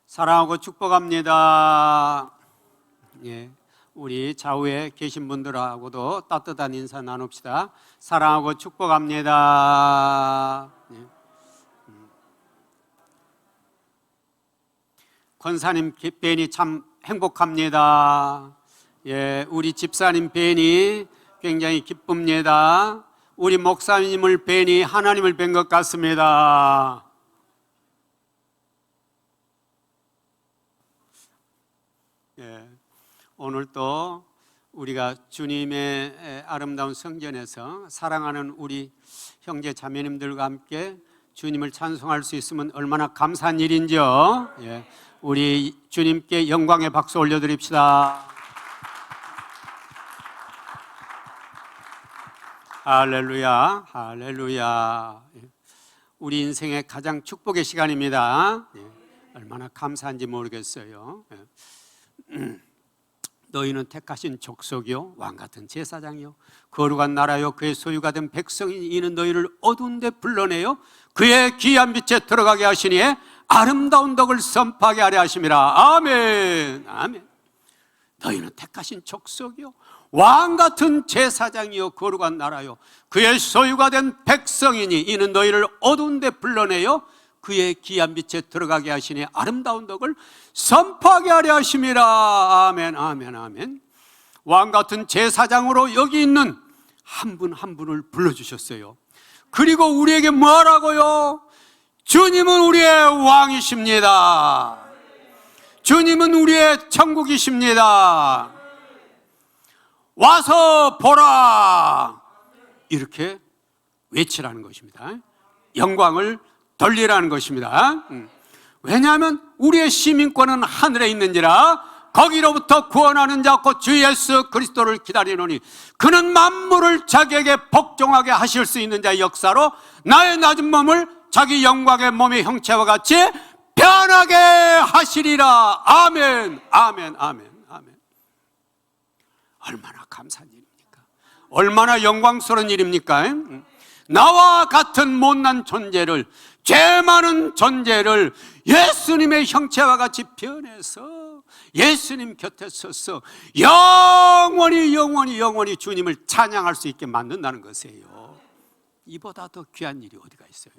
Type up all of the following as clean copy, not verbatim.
사랑하고 축복합니다. 예, 우리 좌우에 계신 분들하고도 따뜻한 인사 나눕시다. 사랑하고 축복합니다. 예. 권사님 뵈니 참 행복합니다. 예, 우리 집사님 뵈니 굉장히 기쁩니다. 우리 목사님을 뵈니 하나님을 뵌 것 같습니다. 예, 오늘 또 우리가 주님의 아름다운 성전에서 사랑하는 우리 형제 자매님들과 함께 주님을 찬송할 수 있으면 얼마나 감사한 일인지요. 예, 우리 주님께 영광의 박수 올려드립시다. 할렐루야, 할렐루야. 우리 인생의 가장 축복의 시간입니다. 예, 얼마나 감사한지 모르겠어요. 예. 너희는 택하신 족속이요 왕같은 제사장이요 거룩한 나라요 그의 소유가 된 백성이 이는 너희를 어두운 데 불러내요 그의 귀한 빛에 들어가게 하시니 아름다운 덕을 선포하게 하려 하심이라. 아멘, 아멘. 너희는 택하신 족속이요 왕같은 제사장이요 거룩한 나라요 그의 소유가 된 백성이니 이는 너희를 어두운 데 불러내요 그의 귀한 빛에 들어가게 하시니 아름다운 덕을 선포하게 하려 하심이라. 아멘, 아멘, 아멘. 왕같은 제사장으로 여기 있는 한 분 한 분을 불러주셨어요. 그리고 우리에게 뭐라고요? 주님은 우리의 왕이십니다. 주님은 우리의 천국이십니다. 와서 보라, 이렇게 외치라는 것입니다. 영광을 돌리라는 것입니다. 왜냐하면 우리의 시민권은 하늘에 있는지라 거기로부터 구원하는 자 곧 주 예수 그리스도를 기다리노니 그는 만물을 자기에게 복종하게 하실 수 있는 자의 역사로 나의 낮은 몸을 자기 영광의 몸의 형체와 같이 변하게 하시리라. 아멘, 아멘, 아멘, 아멘. 얼마나 감사한 일입니까? 얼마나 영광스러운 일입니까? 나와 같은 못난 존재를, 죄 많은 존재를 예수님의 형체와 같이 변해서 예수님 곁에 서서 영원히 영원히 영원히 주님을 찬양할 수 있게 만든다는 것이에요. 이보다 더 귀한 일이 어디가 있어요?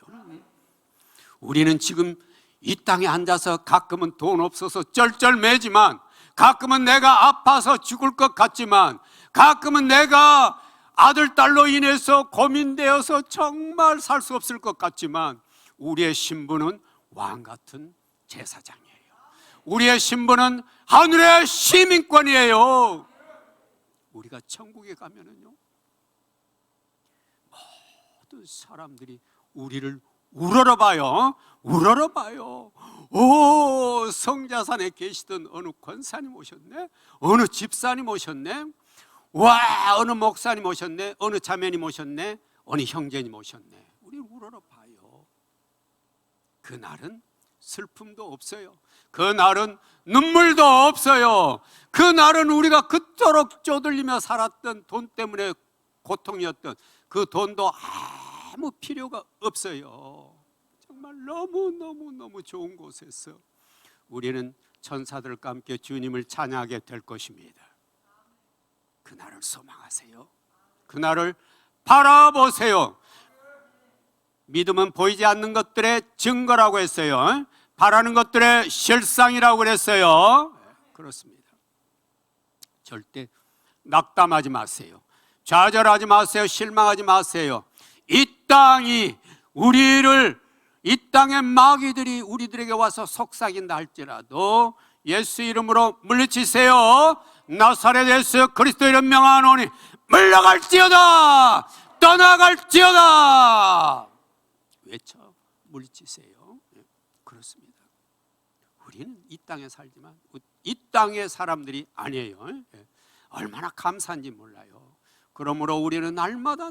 우리는 지금 이 땅에 앉아서 가끔은 돈 없어서 쩔쩔매지만, 가끔은 내가 아파서 죽을 것 같지만, 가끔은 내가 아들, 딸로 인해서 고민되어서 정말 살 수 없을 것 같지만 우리의 신분은 왕같은 제사장이에요. 우리의 신분은 하늘의 시민권이에요. 우리가 천국에 가면은요, 모든 사람들이 우리를 우러러봐요. 우러러봐요. 오, 성자산에 계시던 어느 권사님 오셨네, 어느 집사님 오셨네, 와, 어느 목사님 오셨네, 어느 자매님 오셨네, 어느 형제님 오셨네. 우리 우러러봐요. 그날은 슬픔도 없어요. 그날은 눈물도 없어요. 그날은 우리가 그토록 쪼들리며 살았던 돈 때문에 고통이었던 그 돈도 아무 필요가 없어요. 정말 너무너무 좋은 곳에서 우리는 천사들과 함께 주님을 찬양하게 될 것입니다. 그날을 소망하세요. 그날을 바라보세요. 믿음은 보이지 않는 것들의 증거라고 했어요. 바라는 것들의 실상이라고 그랬어요. 그렇습니다. 절대 낙담하지 마세요. 좌절하지 마세요. 실망하지 마세요. 이 땅이 우리를, 이 땅의 마귀들이 우리들에게 와서 속삭인다 할지라도 예수 이름으로 물리치세요. 나사렛 예수 그리스도 이름 명하노니 물러갈지어다, 떠나갈지어다. 외쳐 물리치세요. 그렇습니다. 우리는 이 땅에 살지만 이 땅의 사람들이 아니에요. 얼마나 감사한지 몰라요. 그러므로 우리는 날마다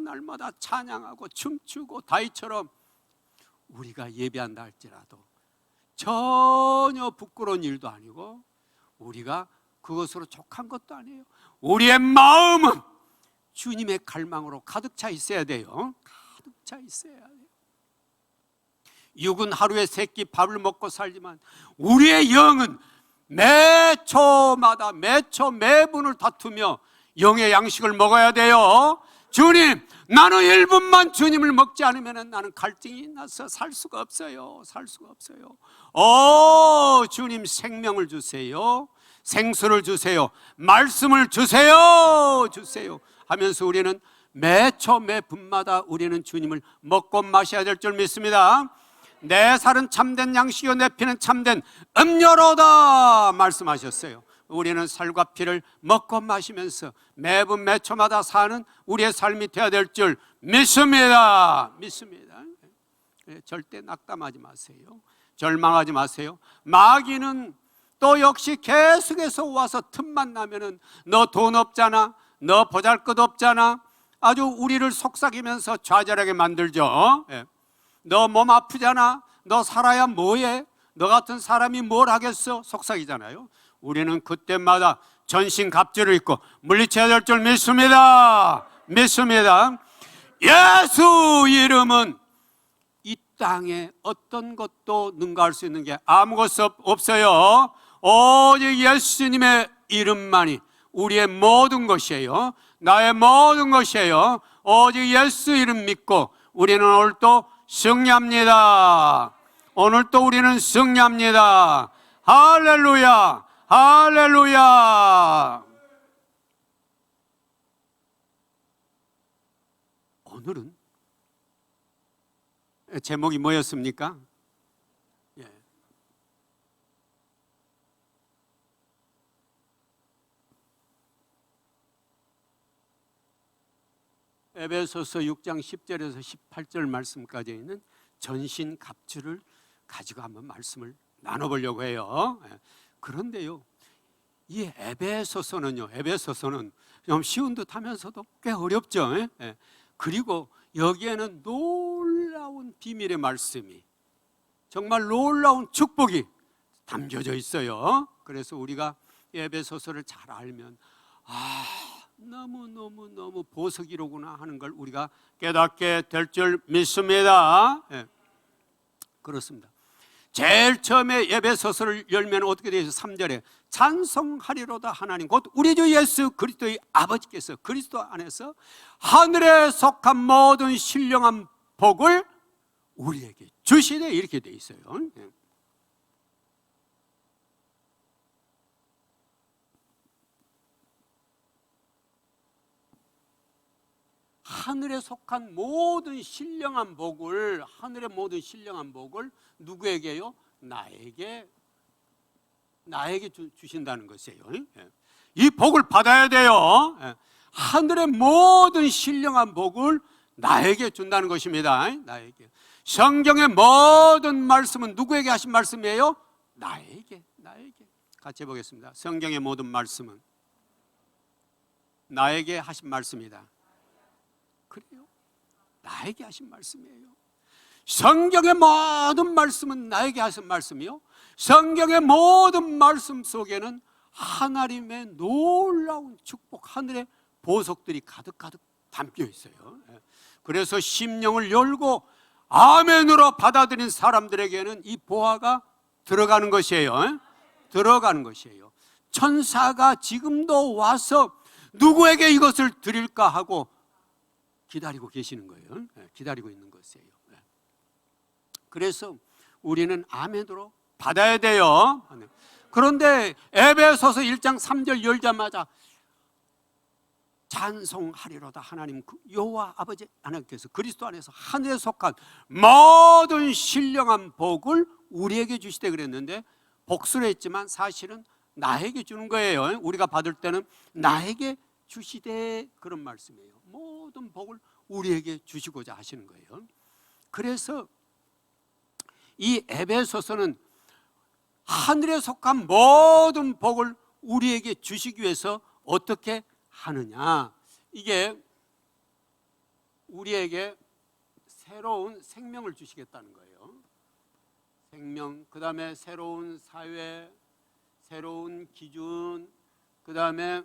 찬양하고 춤추고 다윗처럼 우리가 예배한다 할지라도 전혀 부끄러운 일도 아니고 우리가 그것으로 족한 것도 아니에요. 우리의 마음은 주님의 갈망으로 가득 차 있어야 돼요. 가득 차 있어야 돼요. 육은 하루에 3끼 밥을 먹고 살지만 우리의 영은 매 초마다 매초 매분을 다투며 영의 양식을 먹어야 돼요. 주님, 나는 1분만 주님을 먹지 않으면 나는 갈증이 나서 살 수가 없어요. 살 수가 없어요. 주님 생명을 주세요. 생수를 주세요. 말씀을 주세요. 주세요 하면서 우리는 매초 매분마다 우리는 주님을 먹고 마셔야 될 줄 믿습니다. 내 살은 참된 양식이요 내 피는 참된 음료로다 말씀하셨어요. 우리는 살과 피를 먹고 마시면서 매분 매초마다 사는 우리의 삶이 되어야 될 줄 믿습니다. 믿습니다. 절대 낙담하지 마세요. 절망하지 마세요. 마귀는 또 역시 계속해서 와서 틈만 나면은 너 돈 없잖아, 너 보잘것 없잖아, 아주 우리를 속삭이면서 좌절하게 만들죠. 너 몸 아프잖아, 너 살아야 뭐해, 너 같은 사람이 뭘 하겠어, 속삭이잖아요. 우리는 그때마다 전신갑주를 입고 물리쳐야 될 줄 믿습니다. 믿습니다. 예수 이름은 이 땅에 어떤 것도 능가할 수 있는 게 아무것도 없어요. 오직 예수님의 이름만이 우리의 모든 것이에요. 나의 모든 것이에요. 오직 예수 이름 믿고 우리는 오늘도 승리합니다. 오늘도 우리는 승리합니다. 할렐루야, 할렐루야. 오늘은 제목이 뭐였습니까? 에베소서 6장 10절에서 18절 말씀까지 있는 전신갑주를 가지고 한번 말씀을 나눠보려고 해요. 그런데요, 이 에베소서는요, 에베소서는 좀 쉬운 듯 하면서도 꽤 어렵죠. 그리고 여기에는 놀라운 비밀의 말씀이, 정말 놀라운 축복이 담겨져 있어요. 그래서 우리가 에베소서를 잘 알면 너무 보석이로구나 하는 걸 우리가 깨닫게 될 줄 믿습니다. 그렇습니다. 제일 처음에 에베소서를 열면 어떻게 되어 있어요? 3절에 찬송하리로다 하나님 곧 우리 주 예수 그리스도의 아버지께서 그리스도 안에서 하늘에 속한 모든 신령한 복을 우리에게 주시되, 이렇게 되어 있어요. 하늘에 속한 모든 신령한 복을, 하늘의 모든 신령한 복을 누구에게요? 나에게 주신다는 것이에요. 이 복을 받아야 돼요. 하늘의 모든 신령한 복을 나에게 준다는 것입니다. 나에게. 성경의 모든 말씀은 누구에게 하신 말씀이에요? 나에게. 같이 해보겠습니다. 성경의 모든 말씀은 나에게 하신 말씀이다. 그래요? 나에게 하신 말씀이에요. 성경의 모든 말씀은 나에게 하신 말씀이요, 성경의 모든 말씀 속에는 하나님의 놀라운 축복, 하늘의 보석들이 가득가득 담겨 있어요. 그래서 심령을 열고 아멘으로 받아들인 사람들에게는 이 보화가 들어가는 것이에요. 들어가는 것이에요. 천사가 지금도 와서 누구에게 이것을 드릴까 하고 기다리고 계시는 거예요. 기다리고 있는 것이에요. 그래서 우리는 아멘으로 받아야 돼요. 그런데 에베소서 1장 3절 열자마자 찬송하리로다 하나님 여호와 아버지 하나님께서 그리스도 안에서 하늘에 속한 모든 신령한 복을 우리에게 주시되 그랬는데, 복수로 했지만 사실은 나에게 주는 거예요. 우리가 받을 때는 나에게 주시되 그런 말씀이에요. 모든 복을 우리에게 주시고자 하시는 거예요. 그래서 이 에베소서는 하늘에 속한 모든 복을 우리에게 주시기 위해서 어떻게 하느냐, 이게 우리에게 새로운 생명을 주시겠다는 거예요. 생명, 그 다음에 새로운 사회, 새로운 기준, 그 다음에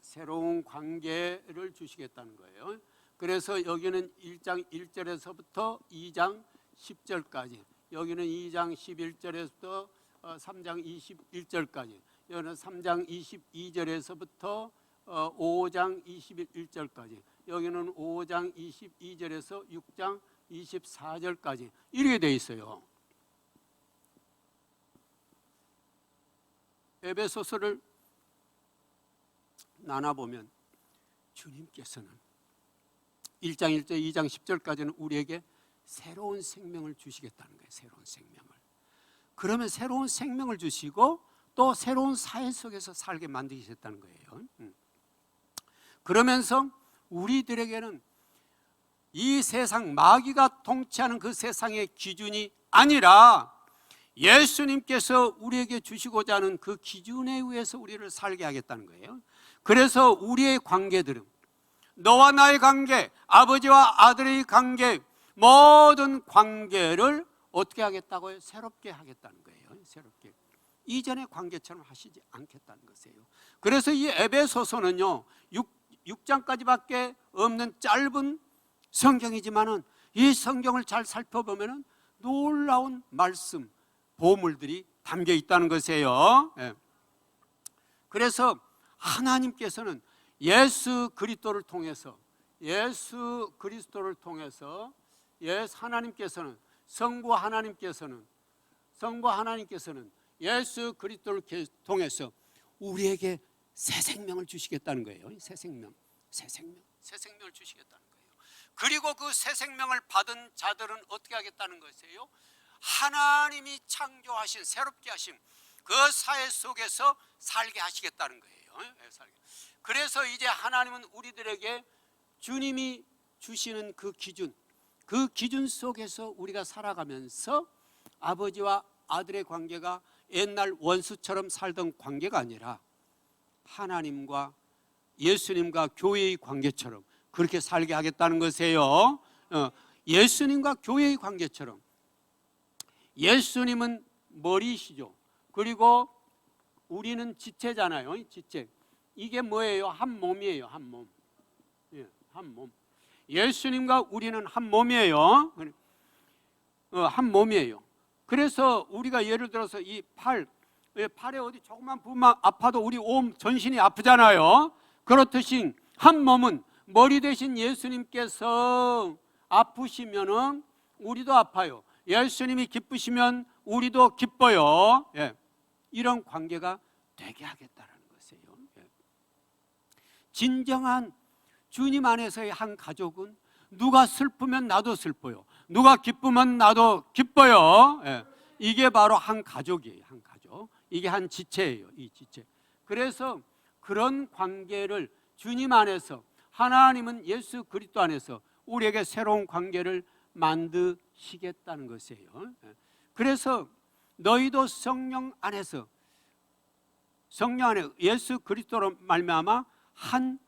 새로운 관계를 주시겠다는 거예요. 그래서 여기는 1장 1절에서부터 2장 10절까지, 여기는 2장 11절에서부터 3장 21절까지, 여기는 3장 22절에서부터 5장 21절까지, 여기는 5장 22절에서 6장 24절까지 이렇게 돼 있어요. 에베소서를 나눠보면 주님께서는 1장 1절, 2장 10절까지는 우리에게 새로운 생명을 주시겠다는 거예요. 새로운 생명을. 그러면 새로운 생명을 주시고 또 새로운 사회 속에서 살게 만드시겠다는 거예요. 그러면서 우리들에게는 이 세상, 마귀가 통치하는 그 세상의 기준이 아니라 예수님께서 우리에게 주시고자 하는 그 기준에 의해서 우리를 살게 하겠다는 거예요. 그래서 우리의 관계들은, 너와 나의 관계, 아버지와 아들의 관계, 모든 관계를 어떻게 하겠다고요? 새롭게 하겠다는 거예요. 새롭게. 이전의 관계처럼 하시지 않겠다는 것이에요. 그래서 이 에베소서는요 6장까지밖에 없는 짧은 성경이지만은 이 성경을 잘 살펴보면은 놀라운 말씀, 보물들이 담겨 있다는 것이에요. 그래서 하나님께서는 예수 그리스도를 통해서 하나님께서는 성부 하나님께서는 예수 그리스도를 통해서 우리에게 새 생명을 주시겠다는 거예요. 새 생명을 주시겠다는 거예요. 그리고 그 새 생명을 받은 자들은 어떻게 하겠다는 것이에요? 하나님이 창조하신, 새롭게 하신 그 사회 속에서 살게 하시겠다는 거예요. 그래서 이제 하나님은 우리들에게 주님이 주시는 그 기준 속에서 우리가 살아가면서 아버지와 아들의 관계가 옛날 원수처럼 살던 관계가 아니라 하나님과 예수님과 교회의 관계처럼 그렇게 살게 하겠다는 것이에요. 예수님과 교회의 관계처럼. 예수님은 머리시죠. 그리고 우리는 지체잖아요. 지체. 이게 뭐예요? 한 몸이에요. 한 몸. 한 몸. 예수님과 우리는 한 몸이에요. 한 몸이에요. 그래서 우리가 예를 들어서 이 팔에 어디 조금만 부으면 아파도 우리 온 전신이 아프잖아요. 그렇듯이 한 몸은 머리 대신 예수님께서 아프시면은 우리도 아파요. 예수님이 기쁘시면 우리도 기뻐요. 이런 관계가 되게 하겠다는 것이에요. 진정한 주님 안에서의 한 가족은 누가 슬프면 나도 슬퍼요. 누가 기쁘면 나도 기뻐요. 이게 바로 한 가족이에요. 한 가족. 이게 한 지체예요. 이 지체. 그래서 그런 관계를 주님 안에서, 하나님은 예수 그리스도 안에서 우리에게 새로운 관계를 만드시겠다는 것이에요. 그래서 너희도 성령 안에 예수 그리스도로 말미암아 한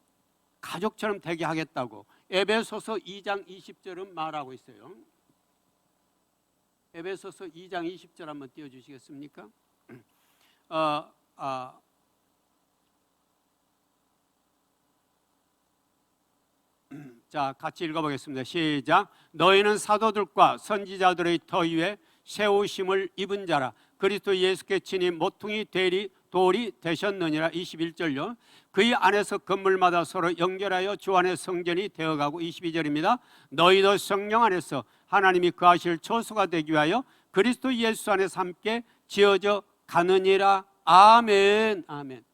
가족처럼 되게 하겠다고 에베소서 2장 20절은 말하고 있어요. 에베소서 2장 20절 한번 띄워주시겠습니까? 자, 같이 읽어보겠습니다. 시작. 너희는 사도들과 선지자들의 터 위에 세우심을 입은 자라. 그리스도 예수께 친히 모퉁이 돌이 되셨느니라. 21절요. 그의 안에서 건물마다 서로 연결하여 주 안에 성전이 되어가고. 22절입니다. 너희도 성령 안에서 하나님이 거하실 초소가 되기 위하여 그리스도 예수 안에서 함께 지어져 가느니라. 아멘. 아멘.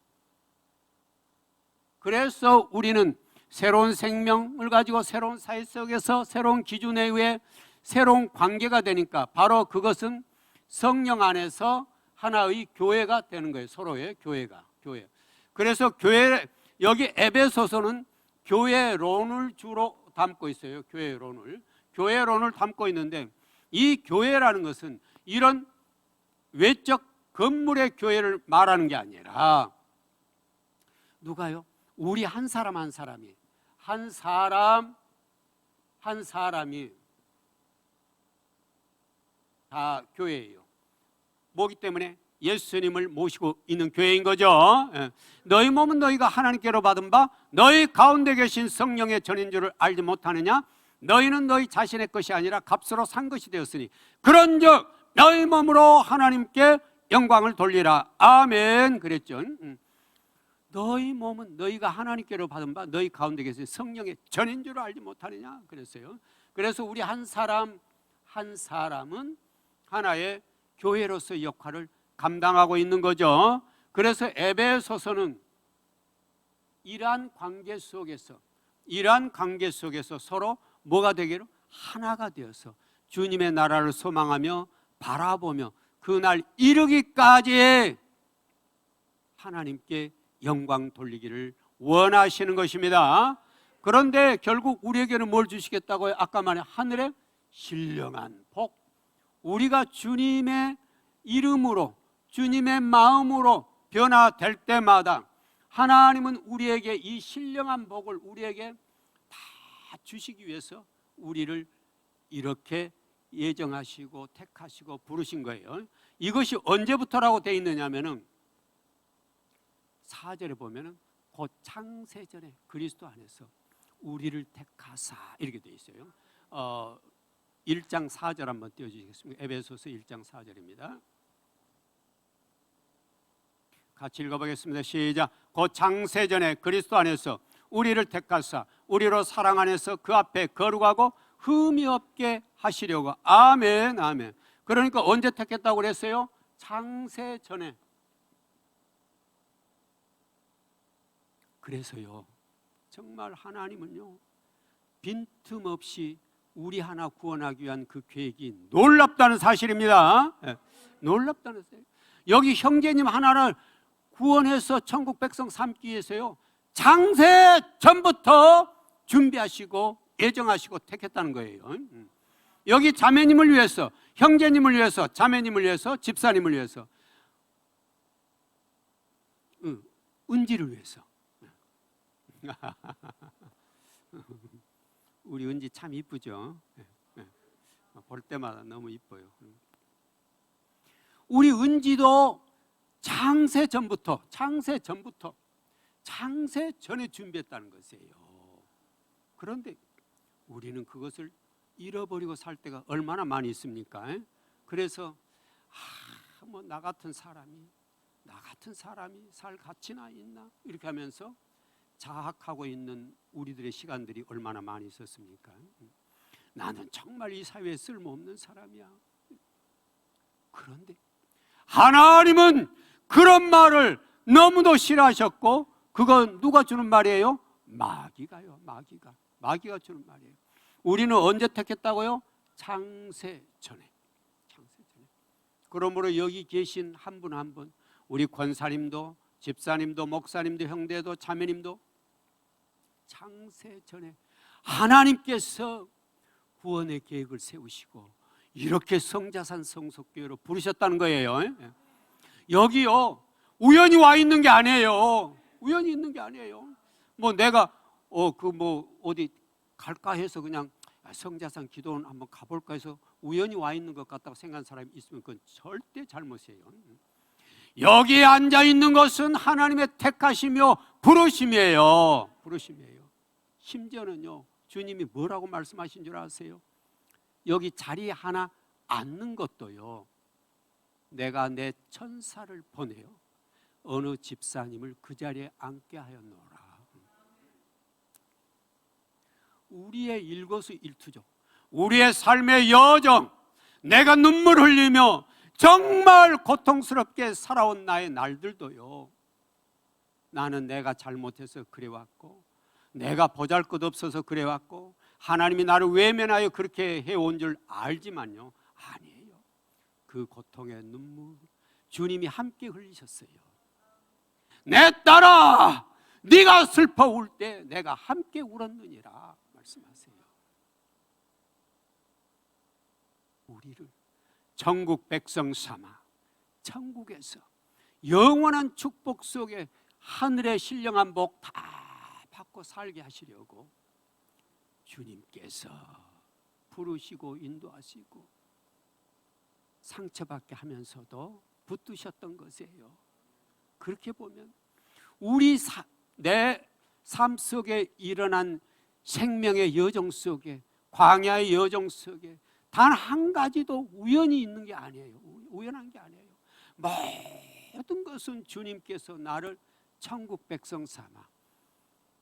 그래서 우리는 새로운 생명을 가지고 새로운 사회 속에서 새로운 기준에 의해 새로운 관계가 되니까 바로 그것은 성령 안에서 하나의 교회가 되는 거예요. 서로의 교회가. 그래서 여기 에베소서는 교회론을 주로 담고 있어요. 교회론을 담고 있는데, 이 교회라는 것은 이런 외적 건물의 교회를 말하는 게 아니라 누가요? 우리 한 사람 한 사람이 다 교회예요. 뭐기 때문에? 예수님을 모시고 있는 교회인 거죠. 너희 몸은 너희가 하나님께로 받은 바 너희 가운데 계신 성령의 전인 줄을 알지 못하느냐? 너희는 너희 자신의 것이 아니라 값으로 산 것이 되었으니 그런즉 너희 몸으로 하나님께 영광을 돌리라. 아멘. 그랬죠. 너희 몸은 너희가 하나님께로 받은 바 너희 가운데 계신 성령의 전인 줄 알지 못하느냐 그랬어요. 그래서 우리 한 사람 한 사람은 하나의 교회로서의 역할을 감당하고 있는 거죠. 그래서 에베소서는 이러한 관계 속에서 서로 뭐가 되기로? 하나가 되어서 주님의 나라를 소망하며 바라보며 그날 이르기까지 하나님께 영광 돌리기를 원하시는 것입니다. 그런데 결국 우리에게는 뭘 주시겠다고요? 아까 말한 하늘의 신령한 복. 우리가 주님의 이름으로 주님의 마음으로 변화될 때마다 하나님은 우리에게 이 신령한 복을 우리에게 다 주시기 위해서 우리를 이렇게 예정하시고 택하시고 부르신 거예요. 이것이 언제부터라고 되어 있느냐 하면은 4절에 보면은 곧 창세전에 그리스도 안에서 우리를 택하사 이렇게 되어 있어요. 1장 4절 한번 띄워주시겠습니까? 에베소서 1장 4절입니다. 같이 읽어보겠습니다. 시작. 곧 창세전에 그리스도 안에서 우리를 택하사 우리로 사랑 안에서 그 앞에 거룩하고 흠이 없게 하시려고. 아멘. 아멘. 그러니까 언제 택했다고 그랬어요? 창세전에. 그래서요 정말 하나님은요 빈틈없이 우리 하나 구원하기 위한 그 계획이 놀랍다는 사실입니다. 놀랍다는 사실. 여기 형제님 하나를 구원해서 천국 백성 삼기 위해서요 창세 전부터 준비하시고 예정하시고 택했다는 거예요. 여기 자매님을 위해서, 형제님을 위해서, 자매님을 위해서, 집사님을 위해서, 은지를 위해서. 우리 은지 참 이쁘죠? 볼 때마다 너무 이뻐요. 우리 은지도 창세 전에 준비했다는 것이에요. 그런데 우리는 그것을 잃어버리고 살 때가 얼마나 많이 있습니까? 그래서 뭐 나 같은 사람이 살 가치나 있나 이렇게 하면서 자학하고 있는 우리들의 시간들이 얼마나 많이 있었습니까? 나는 정말 이 사회에 쓸모없는 사람이야. 그런데 하나님은 그런 말을 너무도 싫어하셨고, 그건 누가 주는 말이에요? 마귀가요. 마귀가 주는 말이에요. 우리는 언제 택했다고요? 창세 전에. 그러므로 여기 계신 한 분 한 분, 우리 권사님도 집사님도 목사님도 형제도 자매님도 창세 전에 하나님께서 구원의 계획을 세우시고 이렇게 성자산 성속교회로 부르셨다는 거예요. 여기요 우연히 와 있는 게 아니에요. 우연히 있는 게 아니에요. 뭐 내가 어디 갈까 해서 그냥 성자산 기도원 한번 가볼까 해서 우연히 와 있는 것 같다고 생각하는 사람이 있으면 그건 절대 잘못이에요. 여기에 앉아 있는 것은 하나님의 택하시며 부르심이에요. 심지어는요 주님이 뭐라고 말씀하신 줄 아세요? 여기 자리에 하나 앉는 것도요 내가 내 천사를 보내요 어느 집사님을 그 자리에 앉게 하였노라. 우리의 일거수일투족, 우리의 삶의 여정, 내가 눈물 흘리며 정말 고통스럽게 살아온 나의 날들도요 나는 내가 잘못해서 그래왔고 내가 보잘것없어서 그래왔고 하나님이 나를 외면하여 그렇게 해온 줄 알지만요 아니에요. 그 고통의 눈물 주님이 함께 흘리셨어요. 내 딸아 네가 슬퍼 울 때 내가 함께 울었느니라 말씀하세요. 우리를 천국 백성 삼아 천국에서 영원한 축복 속에 하늘의 신령한 복 다 받고 살게 하시려고 주님께서 부르시고 인도하시고 상처받게 하면서도 붙드셨던 것이에요. 그렇게 보면 내 삶 속에 일어난 생명의 여정 속에 광야의 여정 속에 단 한 가지도 우연이 있는 게 아니에요. 우연한 게 아니에요. 모든 것은 주님께서 나를 천국 백성 삼아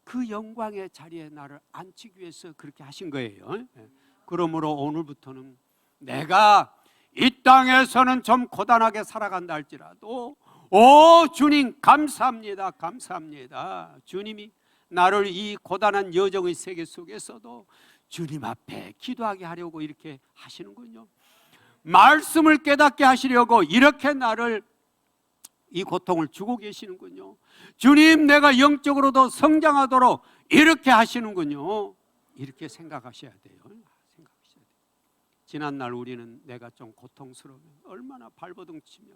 그 영광의 자리에 나를 앉히기 위해서 그렇게 하신 거예요. 그러므로 오늘부터는 내가 이 땅에서는 좀 고단하게 살아간다 할지라도 주님 감사합니다. 감사합니다. 주님이 나를 이 고단한 여정의 세계 속에서도 주님 앞에 기도하게 하려고 이렇게 하시는군요. 말씀을 깨닫게 하시려고 이렇게 나를 이 고통을 주고 계시는군요. 주님, 내가 영적으로도 성장하도록 이렇게 하시는군요. 이렇게 생각하셔야 돼요. 지난날 우리는 내가 좀 고통스러우면 얼마나 발버둥 치며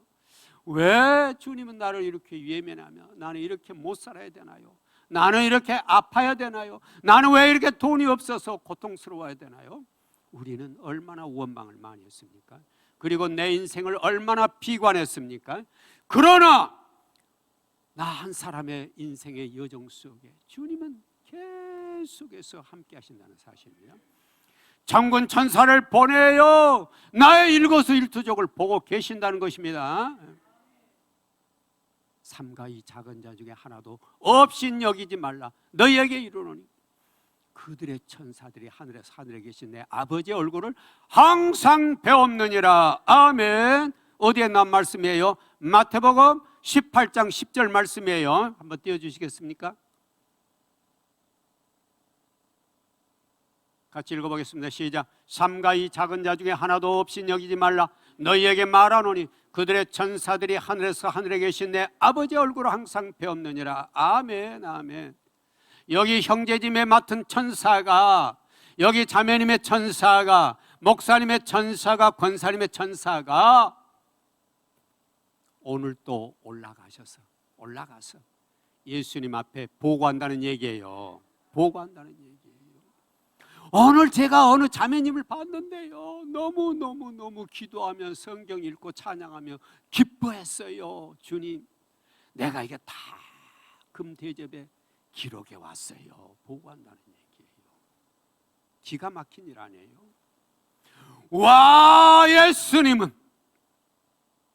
왜 주님은 나를 이렇게 외면하며 나는 이렇게 못 살아야 되나요? 나는 이렇게 아파야 되나요? 나는 왜 이렇게 돈이 없어서 고통스러워야 되나요? 우리는 얼마나 원망을 많이 했습니까? 그리고 내 인생을 얼마나 비관했습니까? 그러나 나 한 사람의 인생의 여정 속에 주님은 계속해서 함께 하신다는 사실이에요. 장군 천사를 보내요. 나의 일거수일투족을 보고 계신다는 것입니다. 삼가 이 작은 자 중에 하나도 없인 여기지 말라. 너희에게 이르노니 그들의 천사들이 하늘에서 하늘에 계신 내 아버지의 얼굴을 항상 배옵느니라. 아멘. 어디에 난 말씀이에요? 마태복음 18장 10절 말씀이에요. 한번 띄워주시겠습니까? 같이 읽어보겠습니다. 시작. 삼가 이 작은 자 중에 하나도 없인 여기지 말라. 너희에게 말하노니 그들의 천사들이 하늘에서 하늘에 계신 내 아버지의 얼굴을 항상 배옵느니라. 아멘. 아멘. 여기 형제짐에 맡은 천사가, 여기 자매님의 천사가, 목사님의 천사가, 권사님의 천사가 오늘 또 올라가서 예수님 앞에 보고한다는 얘기예요. 보고한다는 얘기예요. 오늘 제가 어느 자매님을 봤는데요, 너무 기도하며 성경 읽고 찬양하며 기뻐했어요. 주님, 내가 이게 다 금대접에 기록해 왔어요. 보고한다는 얘기예요. 기가 막힌 일 아니에요? 와, 예수님은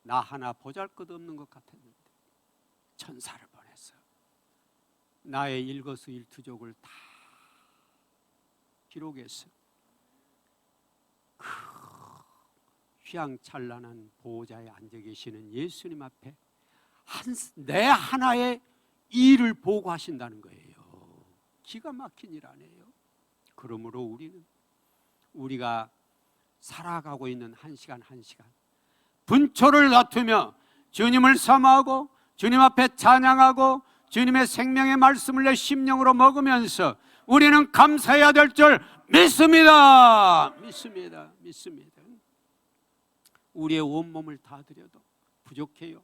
나 하나 보잘것없는 것 같았는데 천사를 보내서 나의 일거수일투족을 다 기록해서 그 휘황찬란한 보호자에 앉아 계시는 예수님 앞에 내 하나의 일을 보고하신다는 거예요. 기가 막힌 일 아니에요? 그러므로 우리는 우리가 살아가고 있는 한 시간 한 시간 분초를 다투며 주님을 사모하고 주님 앞에 찬양하고 주님의 생명의 말씀을 내 심령으로 먹으면서 우리는 감사해야 될 줄 믿습니다. 믿습니다. 우리의 온몸을 다 드려도 부족해요.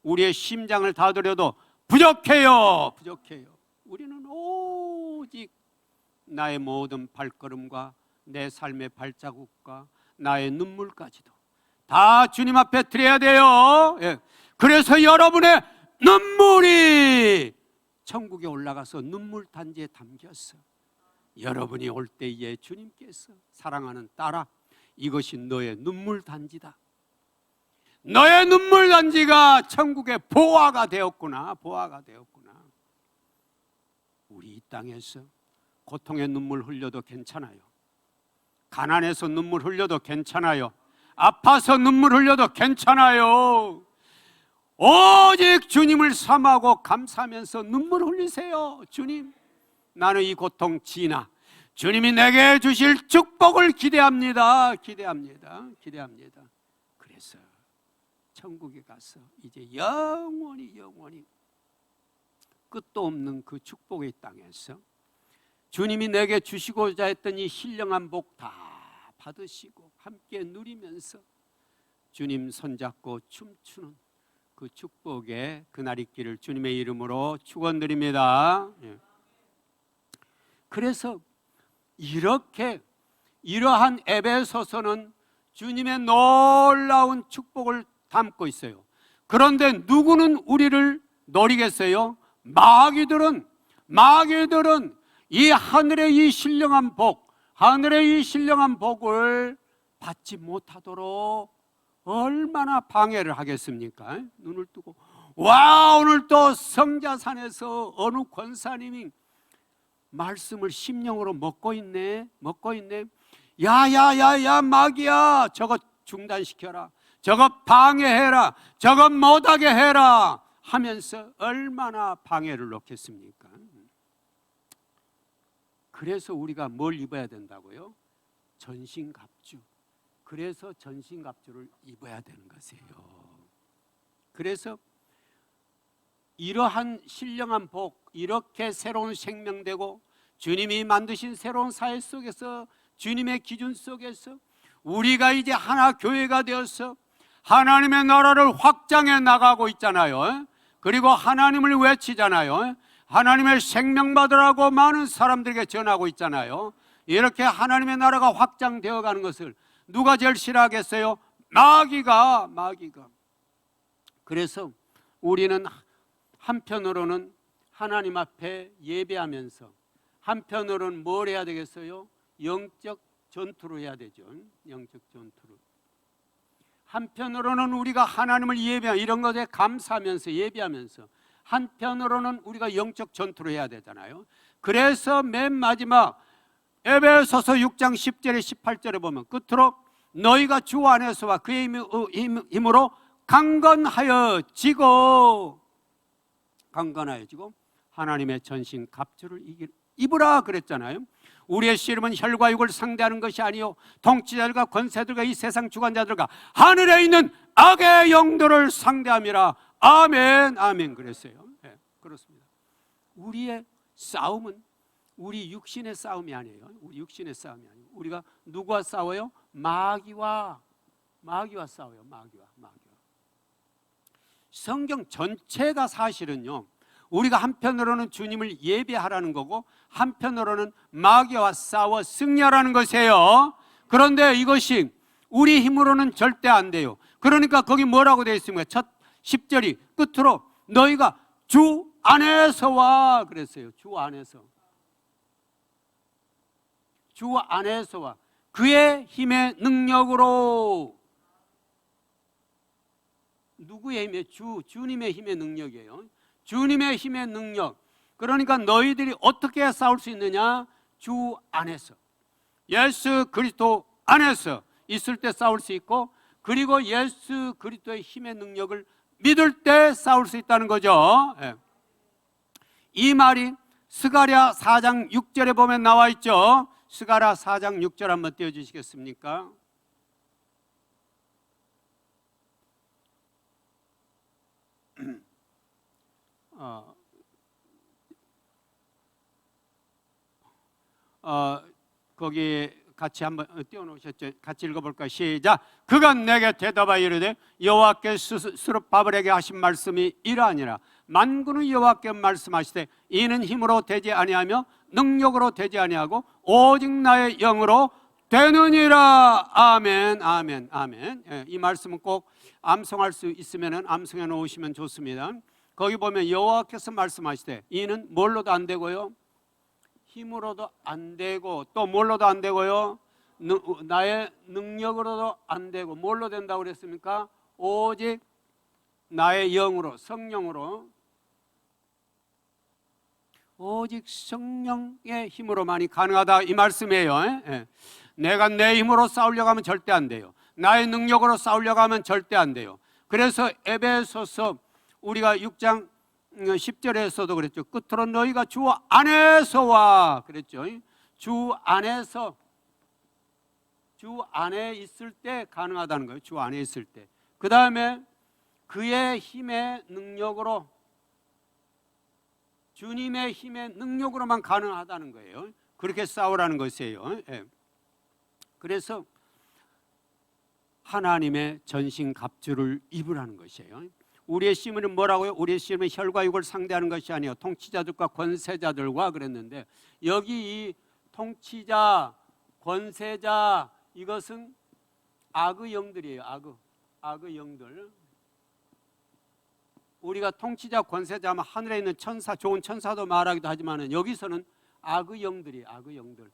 우리의 심장을 다 드려도 부족해요. 우리는 오직 나의 모든 발걸음과 내 삶의 발자국과 나의 눈물까지도 다 주님 앞에 드려야 돼요. 그래서 여러분의 눈물이 천국에 올라가서 눈물 단지에 담겼어. 여러분이 올 때에 주님께서 사랑하는 딸아, 이것이 너의 눈물 단지다. 너의 눈물 단지가 천국의 보화가 되었구나. 우리 이 땅에서 고통의 눈물 흘려도 괜찮아요. 가난해서 눈물 흘려도 괜찮아요. 아파서 눈물 흘려도 괜찮아요. 오직 주님을 사모하고 감사하면서 눈물 흘리세요. 주님, 나는 이 고통 지나 주님이 내게 주실 축복을 기대합니다. 그래서 천국에 가서 이제 영원히 끝도 없는 그 축복의 땅에서 주님이 내게 주시고자 했던 이 신령한 복 다 받으시고 함께 누리면서 주님 손잡고 춤추는 그 축복의 그날 있기를 주님의 이름으로 축원드립니다. 그래서 이러한 에베소서는 주님의 놀라운 축복을 담고 있어요. 그런데 누구는 우리를 노리겠어요? 마귀들은 이 하늘의 이 신령한 복, 하늘의 이 신령한 복을 받지 못하도록 얼마나 방해를 하겠습니까? 눈을 뜨고 와, 오늘 또 성자산에서 어느 권사님이 말씀을 심령으로 먹고 있네. 야야야야, 마귀야, 저거 중단시켜라, 저거 방해해라, 저거 못하게 해라 하면서 얼마나 방해를 놓겠습니까? 그래서 우리가 뭘 입어야 된다고요? 전신갑주. 그래서 전신갑주를 입어야 되는 것이에요. 그래서 이러한 신령한 복, 이렇게 새로운 생명되고 주님이 만드신 새로운 사회 속에서, 주님의 기준 속에서 우리가 이제 하나 교회가 되어서 하나님의 나라를 확장해 나가고 있잖아요. 그리고 하나님을 외치잖아요. 하나님의 생명 받으라고 많은 사람들에게 전하고 있잖아요. 이렇게 하나님의 나라가 확장되어 가는 것을 누가 제일 싫어하겠어요? 마귀가. 그래서 우리는 한편으로는 하나님 앞에 예배하면서, 한편으로는 뭘 해야 되겠어요? 영적 전투를 해야 되죠. 영적 전투를. 한편으로는 우리가 하나님을 이런 것에 감사하면서 예배하면서, 한편으로는 우리가 영적 전투를 해야 되잖아요. 그래서 맨 마지막 에베소서 6장 10절에 18절에 보면 끝으로 너희가 주 안에서와 그의 힘으로 강건하여지고 하나님의 전신 갑주를 입으라 그랬잖아요. 우리의 씨름은 혈과 육을 상대하는 것이 아니요 통치자들과 권세들과 이 세상 주관자들과 하늘에 있는 악의 영들을 상대함이라. 아멘, 아멘 그랬어요. 네, 그렇습니다. 우리의 싸움은 우리 육신의 싸움이 아니에요. 우리 육신의 싸움이 아니에요. 우리가 누구와 싸워요? 마귀와 싸워요. 마귀와. 성경 전체가 사실은요, 우리가 한편으로는 주님을 예배하라는 거고 한편으로는 마귀와 싸워 승리하라는 것이에요. 그런데 이것이 우리 힘으로는 절대 안 돼요. 그러니까 거기 뭐라고 되어 있습니까? 첫 10절이 끝으로 너희가 주 안에서와 그랬어요. 주 안에서와 그의 힘의 능력으로. 누구의 힘의? 주님의 힘의 능력이에요. 주님의 힘의 능력. 그러니까 너희들이 어떻게 싸울 수 있느냐? 주 안에서, 예수 그리스도 안에서 있을 때 싸울 수 있고, 그리고 예수 그리스도의 힘의 능력을 믿을 때 싸울 수 있다는 거죠. 예. 이 말이 스가랴 4장 6절에 보면 나와 있죠. 스가랴 4장 6절 한번 띄워주시겠습니까? 거기 같이 한번 띄워놓으셨죠? 같이 읽어볼까요? 시작. 그가 내게 대답하여 이르되 여호와께 스스로 바벨에게 하신 말씀이 이러하니라. 만군의 여호와께 말씀하시되 이는 힘으로 되지 아니하며 능력으로 되지 아니하고 오직 나의 영으로 되느니라. 아멘, 아멘, 아멘. 예, 이 말씀은 꼭 암송할 수 있으면 암송해 놓으시면 좋습니다. 거기 보면 여호와께서 말씀하시되 이는 뭘로도 안 되고요, 힘으로도 안 되고, 또 뭘로도 안 되고요, 나의 능력으로도 안 되고, 뭘로 된다고 그랬습니까? 오직 나의 영으로, 성령으로, 오직 성령의 힘으로만이 가능하다 이 말씀이에요. 예. 내가 내 힘으로 싸우려고 하면 절대 안 돼요. 나의 능력으로 싸우려고 하면 절대 안 돼요. 그래서 에베소서 우리가 6장 10절에서도 그랬죠. 끝으로 너희가 주 안에서와 그랬죠. 주 안에 있을 때 가능하다는 거예요. 주 안에 있을 때. 그 다음에 그의 힘의 능력으로, 주님의 힘의 능력으로만 가능하다는 거예요. 그렇게 싸우라는 것이에요. 예. 그래서 하나님의 전신 갑주를 입으라는 것이에요. 우리의 씨름은 뭐라고요? 우리의 씨름은 혈과 육을 상대하는 것이 아니요 통치자들과 권세자들과 그랬는데, 여기 이 통치자, 권세자, 이것은 악의 영들이에요. 악의 영들. 우리가 통치자, 권세자하면 하늘에 있는 천사, 좋은 천사도 말하기도 하지만 여기서는 악의 영들이에요. 악의 영들.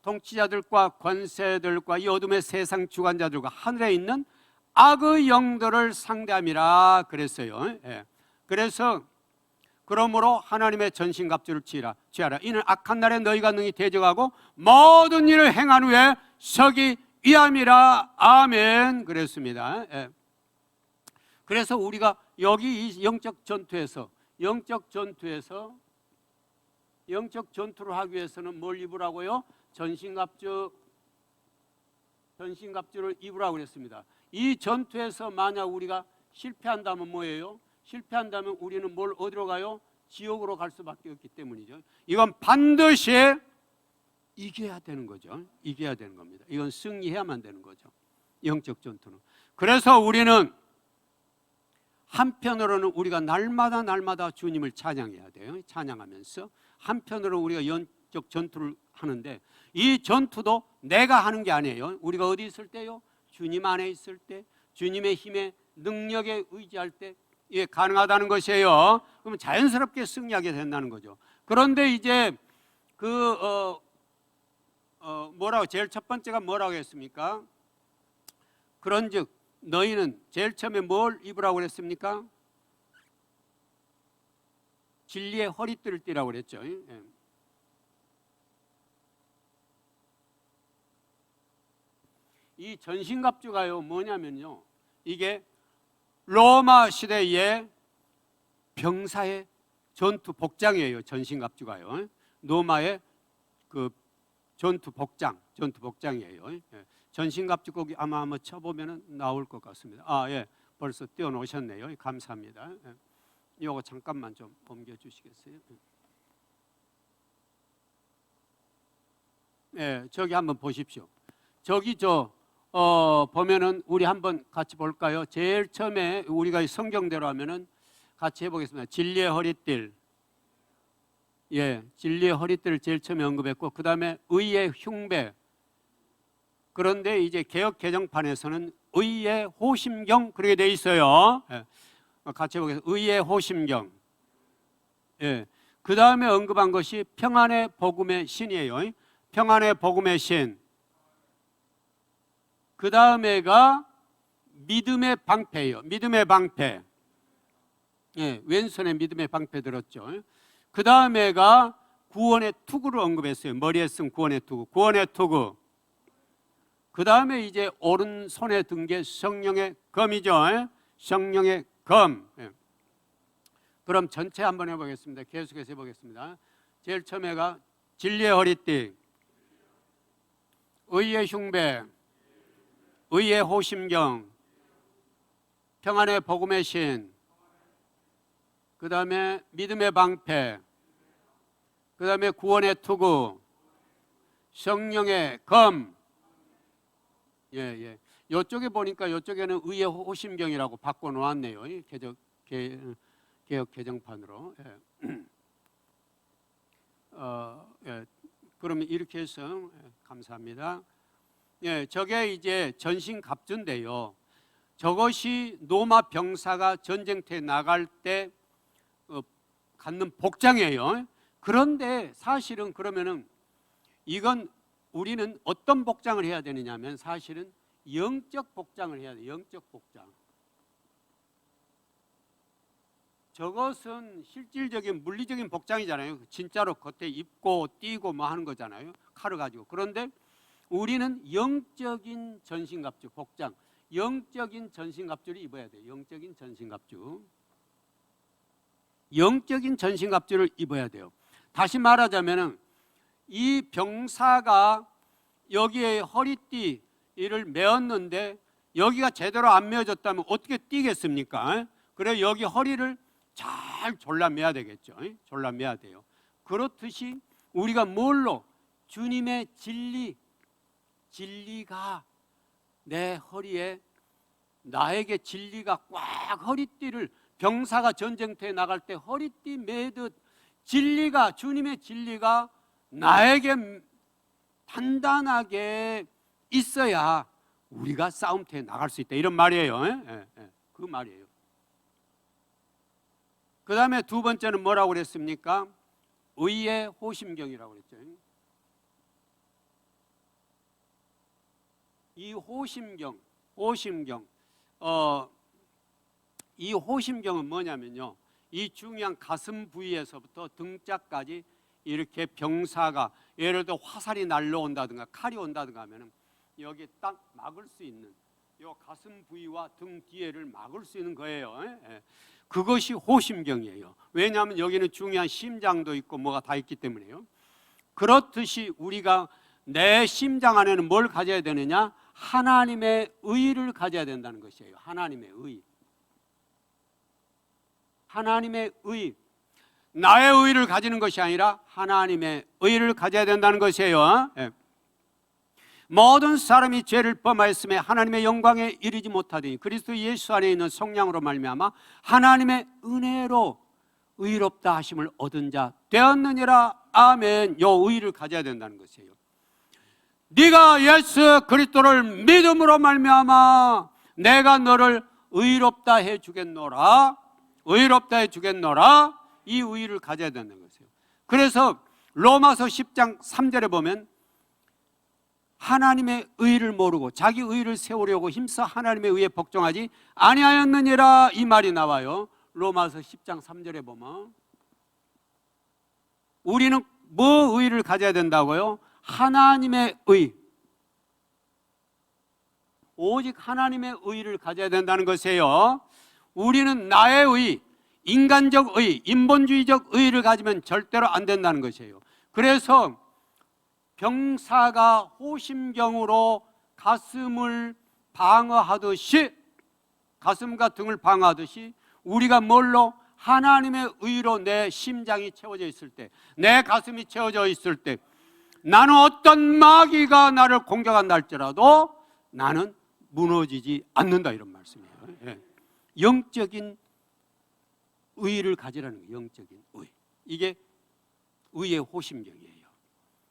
통치자들과 권세들과 이 어둠의 세상 주관자들과 하늘에 있는 악의 영들을 상대함이라 그랬어요. 예. 그래서 그러므로 하나님의 전신갑주를 취하라. 이는 악한 날에 너희가 능히 대적하고 모든 일을 행한 후에 서기 위함이라. 아멘. 그랬습니다. 예. 그래서 우리가 여기 이 영적 전투를 하기 위해서는 뭘 입으라고요? 전신갑주를 입으라고 그랬습니다. 이 전투에서 만약 우리가 실패한다면 뭐예요? 실패한다면 우리는 어디로 가요? 지옥으로 갈 수밖에 없기 때문이죠. 이건 반드시 이겨야 되는 거죠. 이겨야 되는 겁니다. 이건 승리해야만 되는 거죠. 영적 전투는. 그래서 우리는 한편으로는 우리가 날마다 주님을 찬양해야 돼요. 찬양하면서 한편으로 우리가 영적 전투를 하는데 이 전투도 내가 하는 게 아니에요. 우리가 어디 있을 때요? 주님 안에 있을 때, 주님의 힘에 능력에 의지할 때 이게 가능하다는 것이에요. 그러면 자연스럽게 승리하게 된다는 거죠. 그런데 이제 제일 첫 번째가 뭐라고 했습니까? 그런즉 너희는 제일 처음에 뭘 입으라고 그랬습니까? 진리의 허리띠를 띠라고 그랬죠. 예. 이 전신갑주가요 뭐냐면요, 이게 로마 시대의 병사의 전투 복장이에요. 전신갑주가요 로마의 그 전투 복장이에요. 예. 전신갑주 거기 아마 한번 쳐보면 나올 것 같습니다. 예, 벌써 띄워놓으셨네요. 감사합니다. 예. 이거 잠깐만 좀 옮겨주시겠어요? 예, 저기 한번 보십시오. 저기 보면은 우리 한번 같이 볼까요? 제일 처음에 우리가 성경대로 하면은 같이 해보겠습니다. 진리의 허리띠. 예, 진리의 허리띠를 제일 처음에 언급했고, 그 다음에 의의 흉배. 그런데 이제 개역 개정판에서는 의의 호심경 그렇게 돼 있어요. 예, 같이 해보겠습니다. 의의 호심경. 예, 그 다음에 언급한 것이 평안의 복음의 신이에요. 평안의 복음의 신. 그 다음에가 믿음의 방패예요. 믿음의 방패. 예, 왼손에 믿음의 방패 들었죠. 그 다음에가 구원의 투구를 언급했어요. 머리에 쓴 구원의 투구. 구원의 투구. 그 다음에 이제 오른손에 든 게 성령의 검이죠. 성령의 검. 예. 그럼 전체 한번 해보겠습니다. 계속해서 해보겠습니다. 제일 처음에가 진리의 허리띠, 의의 흉배, 의의 호심경, 평안의 복음의 신, 그 다음에 믿음의 방패, 그 다음에 구원의 투구, 성령의 검. 예. 이쪽에 보니까 이쪽에는 의의 호심경이라고 바꿔놓았네요. 개역 개정판으로. 예. 예. 그러면 이렇게 해서 감사합니다. 예, 저게 이제 전신갑주인데요. 저것이 로마 병사가 전쟁터에 나갈 때 갖는 복장이에요. 그런데 사실은 그러면은 이건 우리는 어떤 복장을 해야 되느냐면 사실은 영적 복장을 해야 돼요. 영적 복장. 저것은 실질적인 물리적인 복장이잖아요. 진짜로 겉에 입고 뛰고 뭐 하는 거잖아요. 칼을 가지고. 그런데 우리는 영적인 전신갑주 복장, 영적인 전신갑주를 입어야 돼요. 영적인 전신갑주. 영적인 전신갑주를 입어야 돼요. 다시 말하자면은 이 병사가 여기에 허리띠를 메었는데 여기가 제대로 안 메어졌다면 어떻게 뛰겠습니까? 그래 여기 허리를 잘 졸라매야 되겠죠. 졸라매야 돼요. 그렇듯이 우리가 뭘로? 주님의 진리가 내 허리에, 나에게 진리가 꽉, 허리띠를 병사가 전쟁터에 나갈 때 허리띠 매듯 진리가, 주님의 진리가 나에게 단단하게 있어야 우리가 싸움터에 나갈 수 있다, 이런 말이에요. 그 말이에요. 그 다음에 두 번째는 뭐라고 그랬습니까? 의의 호심경이라고 그랬죠. 이 호심경, 이 호심경은 뭐냐면요, 이 중요한 가슴 부위에서부터 등짝까지 이렇게 병사가 예를 들어 화살이 날라온다든가 칼이 온다든가 하면은 여기 딱 막을 수 있는, 요 가슴 부위와 등 뒤에를 막을 수 있는 거예요. 그것이 호심경이에요. 왜냐하면 여기는 중요한 심장도 있고 뭐가 다 있기 때문에요. 그렇듯이 우리가 내 심장 안에는 뭘 가져야 되느냐? 하나님의 의를 가져야 된다는 것이에요. 하나님의 의. 하나님의 의. 나의 의를 가지는 것이 아니라 하나님의 의를 가져야 된다는 것이에요. 모든 사람이 죄를 범하였음에 하나님의 영광에 이르지 못하더니 그리스도 예수 안에 있는 성령으로 말미암아 하나님의 은혜로 의롭다 하심을 얻은 자 되었느니라. 아멘. 요 의를 가져야 된다는 것이에요. 네가 예수 그리스도를 믿음으로 말미암아 내가 너를 의롭다 해주겠노라. 의롭다 해주겠노라. 이 의를 가져야 된다는 것이에요. 그래서 로마서 10장 3절에 보면 하나님의 의를 모르고 자기 의를 세우려고 힘써 하나님의 의에 복종하지 아니하였느니라, 이 말이 나와요. 로마서 10장 3절에 보면 우리는 뭐 의를 가져야 된다고요? 하나님의 의. 오직 하나님의 의를 가져야 된다는 것이에요. 우리는 나의 의, 인간적 의, 인본주의적 의를 가지면 절대로 안 된다는 것이에요. 그래서 병사가 호심경으로 가슴을 방어하듯이, 가슴과 등을 방어하듯이 우리가 뭘로? 하나님의 의로 내 심장이 채워져 있을 때, 내 가슴이 채워져 있을 때, 나는 어떤 마귀가 나를 공격한다 할지라도 나는 무너지지 않는다, 이런 말씀이에요. 영적인 의를 가지라는 거예요. 영적인 의. 이게 의의 호심경이에요.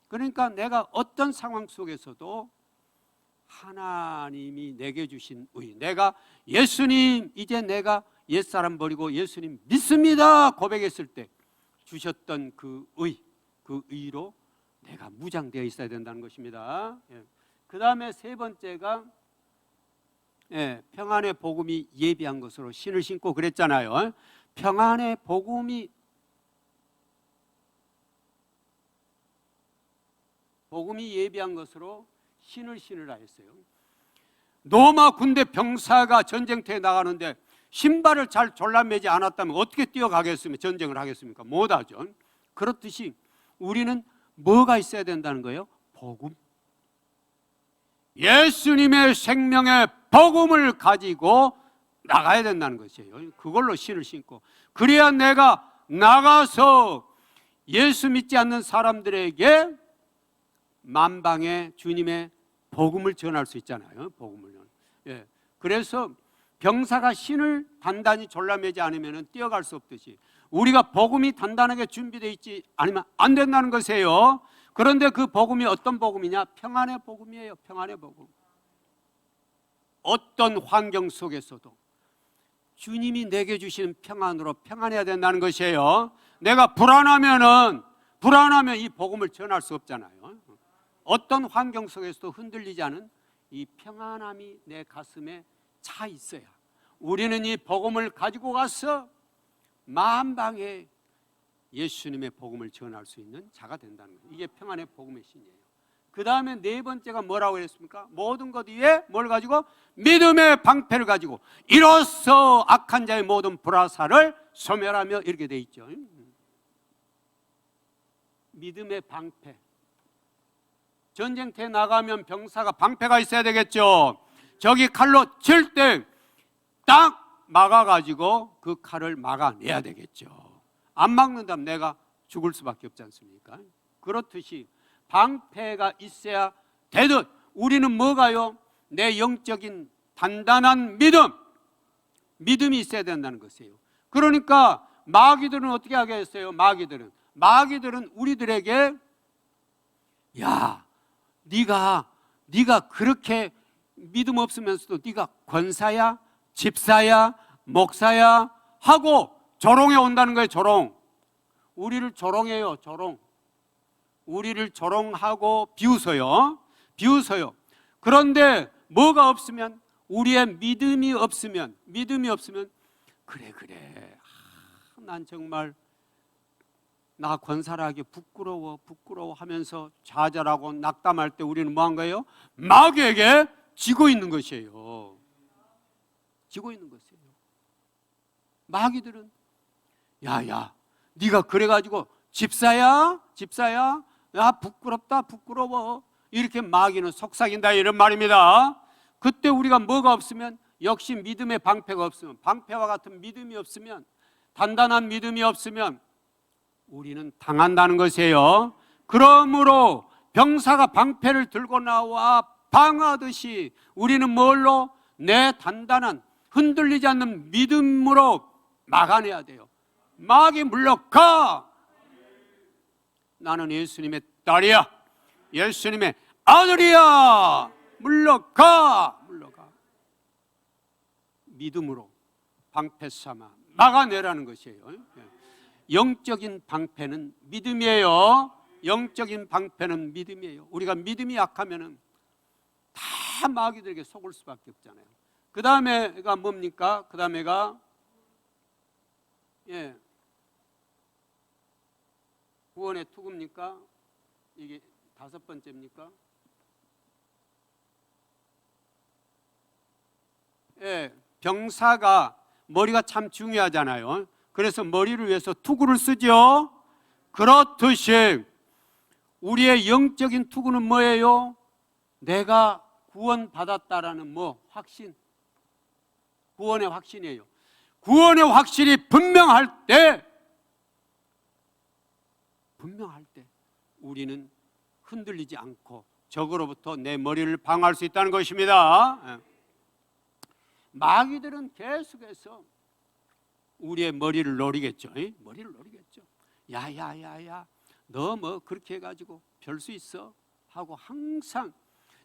그러니까 내가 어떤 상황 속에서도 하나님이 내게 주신 의, 내가 예수님, 이제 내가 옛사람 버리고 예수님 믿습니다 고백했을 때 주셨던 그 의, 그 의로 내가 무장되어 있어야 된다는 것입니다. 그 다음에 세 번째가 평안의 복음이 예비한 것으로 신을 신고 그랬잖아요. 평안의 복음이 예비한 것으로 신을 신으라 했어요. 로마 군대 병사가 전쟁터에 나가는데 신발을 잘 졸라매지 않았다면 어떻게 뛰어가겠습니까? 전쟁을 하겠습니까? 못하죠. 그렇듯이 우리는 뭐가 있어야 된다는 거예요? 복음. 예수님의 생명의 복음을 가지고 나가야 된다는 것이에요. 그걸로 신을 신고, 그래야 내가 나가서 예수 믿지 않는 사람들에게 만방에 주님의 복음을 전할 수 있잖아요. 복음을. 그래서 병사가 신을 단단히 졸라매지 않으면 뛰어갈 수 없듯이 우리가 복음이 단단하게 준비되어 있지 않으면 안 된다는 것이에요. 그런데 그 복음이 어떤 복음이냐? 평안의 복음이에요. 평안의 복음. 어떤 환경 속에서도 주님이 내게 주시는 평안으로 평안해야 된다는 것이에요. 내가 불안하면 이 복음을 전할 수 없잖아요. 어떤 환경 속에서도 흔들리지 않은 이 평안함이 내 가슴에 차 있어야 우리는 이 복음을 가지고 가서 만방에 예수님의 복음을 전할 수 있는 자가 된다는 거예요. 이게 평안의 복음의 신이에요. 그 다음에 네 번째가 뭐라고 했습니까? 모든 것 위에 뭘 가지고? 믿음의 방패를 가지고 이로써 악한 자의 모든 불화살을 소멸하며, 이렇게 돼 있죠. 믿음의 방패. 전쟁터에 나가면 병사가 방패가 있어야 되겠죠. 저기 칼로 칠 때 딱 막아가지고 그 칼을 막아내야 되겠죠. 안 막는다면 내가 죽을 수밖에 없지 않습니까? 그렇듯이 방패가 있어야 되듯 우리는 뭐가요? 내 영적인 단단한 믿음이 있어야 된다는 것이에요. 그러니까 마귀들은 어떻게 하겠어요? 마귀들은 우리들에게 야, 네가 그렇게 믿음 없으면서도 네가 권사야, 집사야, 목사야 하고 조롱해 온다는 거예요. 조롱. 우리를 조롱해요. 조롱. 우리를 조롱하고 비웃어요. 그런데 뭐가 없으면, 우리의 믿음이 없으면 그래 난 정말 나 권사라하기 부끄러워 하면서 좌절하고 낙담할 때 우리는 뭐 한 거예요? 마귀에게 지고 있는 것이에요. 지고 있는 것이에요. 마귀들은 야야 네가 그래가지고 집사야 야 부끄럽다 부끄러워 이렇게 마귀는 속삭인다 이런 말입니다. 그때 우리가 뭐가 없으면, 역시 믿음의 방패가 없으면, 방패와 같은 믿음이 없으면, 단단한 믿음이 없으면 우리는 당한다는 것이에요. 그러므로 병사가 방패를 들고 나와 방어하듯이 우리는 뭘로? 내 단단한 흔들리지 않는 믿음으로 막아내야 돼요. 마귀 물러가. 나는 예수님의 딸이야, 예수님의 아들이야. 물러가. 믿음으로 방패 삼아 막아내라는 것이에요. 영적인 방패는 믿음이에요. 영적인 방패는 믿음이에요. 우리가 믿음이 약하면은 다 마귀들에게 속을 수밖에 없잖아요. 그 다음에가 뭡니까? 그 다음에가 구원의 투구입니까? 이게 5번째입니까? 병사가 머리가 참 중요하잖아요. 그래서 머리를 위해서 투구를 쓰죠. 그렇듯이 우리의 영적인 투구는 뭐예요? 내가 구원받았다라는 확신. 구원의 확신이에요. 구원의 확신이 분명할 때 우리는 흔들리지 않고 적으로부터 내 머리를 방어할 수 있다는 것입니다. 마귀들은 계속해서 우리의 머리를 노리겠죠. 머리를 노리겠죠. 야야야야 너 뭐 그렇게 해가지고 별 수 있어? 하고 항상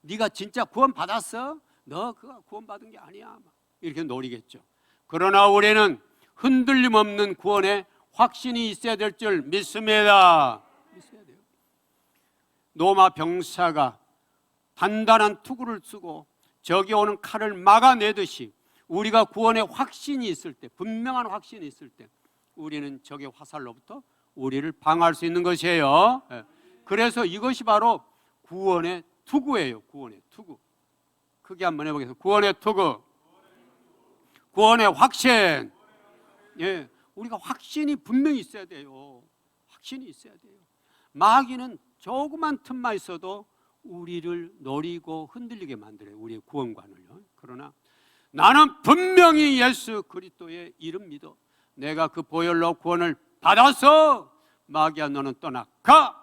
네가 진짜 구원 받았어? 너 그거 구원 받은 게 아니야. 이렇게 노리겠죠. 그러나 우리는 흔들림 없는 구원에 확신이 있어야 될 줄 믿습니다. 있어야 돼요. 로마 병사가 단단한 투구를 쓰고 적이 오는 칼을 막아내듯이 우리가 구원의 확신이 있을 때, 분명한 확신이 있을 때 우리는 적의 화살로부터 우리를 방어할 수 있는 것이에요. 그래서 이것이 바로 구원의 투구예요. 구원의 투구. 크게 한번 해보겠습니다. 구원의 투구. 구원의 확신. 우리가 확신이 분명히 있어야 돼요. 확신이 있어야 돼요. 마귀는 조그만 틈만 있어도 우리를 노리고 흔들리게 만들어요. 우리의 구원관을요. 그러나 나는 분명히 예수 그리스도의 이름 믿어 내가 그 보혈로 구원을 받아서 마귀야 너는 떠나가.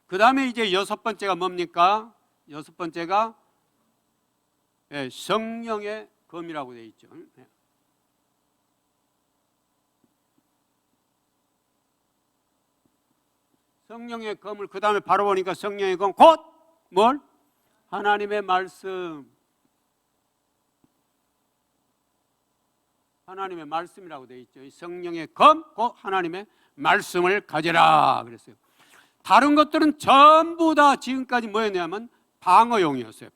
그 다음에 이제 6번째가 뭡니까? 6번째가 성령의 검이라고 되어 있죠. 성령의 검을 그 다음에 바로 보니까 성령의 검 곧 뭘? 하나님의 말씀. 하나님의 말씀이라고 되어 있죠. 성령의 검 곧 하나님의 말씀을 가지라 그랬어요. 다른 것들은 전부 다 지금까지 뭐였냐면 방어용이었어요.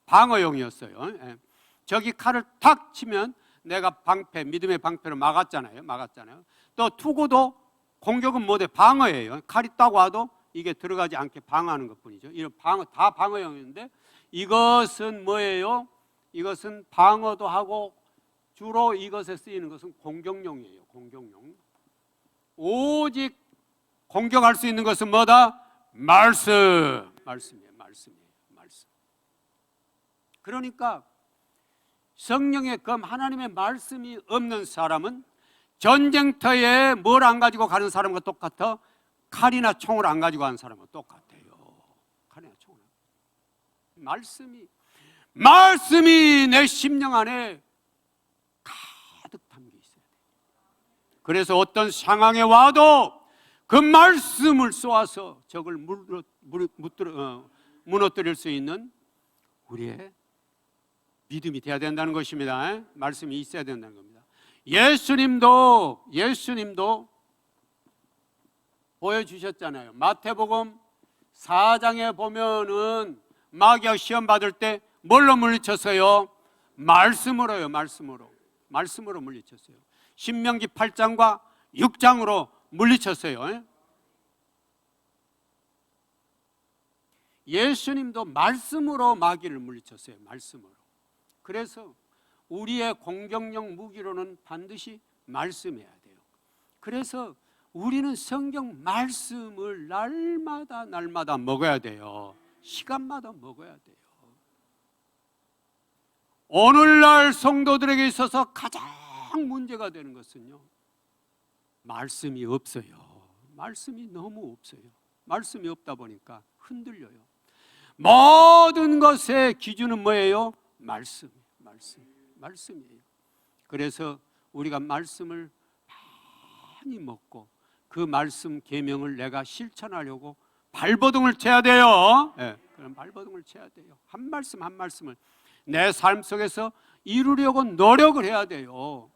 방어용이었어요. 저기 칼을 탁 치면 내가 방패, 믿음의 방패로 막았잖아요. 또 투구도 공격은 뭐돼? 방어예요. 칼이 딱 와도 이게 들어가지 않게 방어하는 것뿐이죠. 이런 방어 다 방어용인데 이것은 뭐예요? 이것은 방어도 하고 주로 이것에 쓰이는 것은 공격용이에요. 공격용. 오직 공격할 수 있는 것은 뭐다? 말씀이에요. 말씀. 그러니까 성령의 검, 하나님의 말씀이 없는 사람은 전쟁터에 뭘 안 가지고 가는 사람과 똑같아? 칼이나 총을 안 가지고 가는 사람과 똑같아요. 칼이나 총을. 말씀이 내 심령 안에 가득 담겨 있어야 돼요. 그래서 어떤 상황에 와도 그 말씀을 쏘아서 적을 무너뜨릴 수 있는 우리의 믿음이 돼야 된다는 것입니다. 말씀이 있어야 된다는 겁니다. 예수님도 보여주셨잖아요. 마태복음 4장에 보면은 마귀가 시험 받을 때 뭘로 물리쳤어요? 말씀으로요. 말씀으로 물리쳤어요. 신명기 8장과 6장으로 물리쳤어요. 예수님도 말씀으로 마귀를 물리쳤어요. 말씀으로. 그래서 우리의 공격력 무기로는 반드시 말씀해야 돼요. 그래서 우리는 성경 말씀을 날마다 먹어야 돼요. 시간마다 먹어야 돼요. 오늘날 성도들에게 있어서 가장 문제가 되는 것은요, 말씀이 없어요. 말씀이 너무 없어요. 말씀이 없다 보니까 흔들려요. 모든 것의 기준은 뭐예요? 말씀이에요. 그래서 우리가 말씀을 많이 먹고 그 말씀 계명을 내가 실천하려고 발버둥을 쳐야 돼요. 네, 그런 발버둥을 쳐야 돼요. 한 말씀 한 말씀을 내 삶 속에서 이루려고 노력을 해야 돼요.